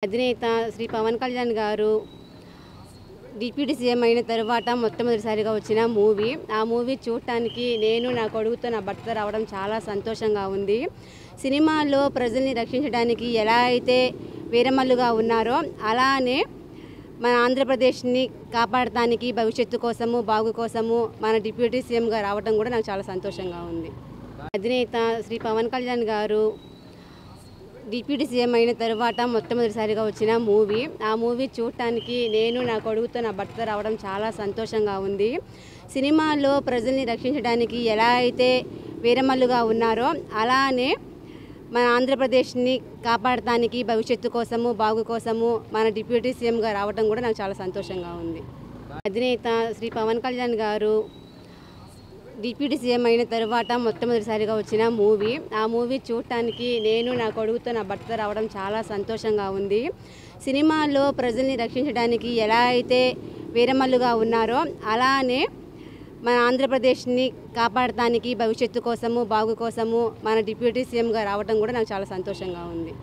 అధినేత శ్రీ పవన్ కళ్యాణ్ గారు deputy CM అయిన తర్వాత మొట్టమొదటిసారిగా వచ్చిన మూవీ. ఆ మూవీ చూడటానికి నేను నా కొడుకుతో నా భర్త రావడం చాలా సంతోషంగా ఉంది. సినిమాలో ప్రజల్ని రక్షించడానికి ఎలా అయితే వీరమల్లుగా ఉన్నారో అలానే మన ఆంధ్రప్రదేశ్ని కాపాడటానికి భవిష్యత్తు కోసము బాగు కోసము మన డిప్యూటీ సీఎంగా రావడం కూడా నాకు చాలా సంతోషంగా ఉంది. అధినేత శ్రీ పవన్ కళ్యాణ్ గారు డిప్యూటీ సీఎం అయిన తర్వాత మొట్టమొదటిసారిగా వచ్చిన మూవీ. ఆ మూవీ చూడటానికి నేను నా కొడుకుతో నా భర్త రావడం చాలా సంతోషంగా ఉంది. సినిమాలో ప్రజల్ని రక్షించడానికి ఎలా అయితే వీరమల్లుగా ఉన్నారో అలానే మన ఆంధ్రప్రదేశ్ని కాపాడటానికి భవిష్యత్తు కోసము బాగు కోసము మన డిప్యూటీ సీఎంగా రావడం కూడా నాకు చాలా సంతోషంగా ఉంది. అధినేత శ్రీ పవన్ కళ్యాణ్ గారు డిప్యూటీ సీఎం అయిన తర్వాత మొట్టమొదటిసారిగా వచ్చిన మూవీ. ఆ మూవీ చూడటానికి నేను నా కొడుకుతో నా భర్త రావడం చాలా సంతోషంగా ఉంది. సినిమాలో ప్రజల్ని రక్షించడానికి ఎలా అయితే వీరమల్లుగా ఉన్నారో అలానే మన ఆంధ్రప్రదేశ్ని కాపాడటానికి భవిష్యత్తు కోసము బాగు కోసము మన డిప్యూటీ సీఎంగా రావడం కూడా నాకు చాలా సంతోషంగా ఉంది.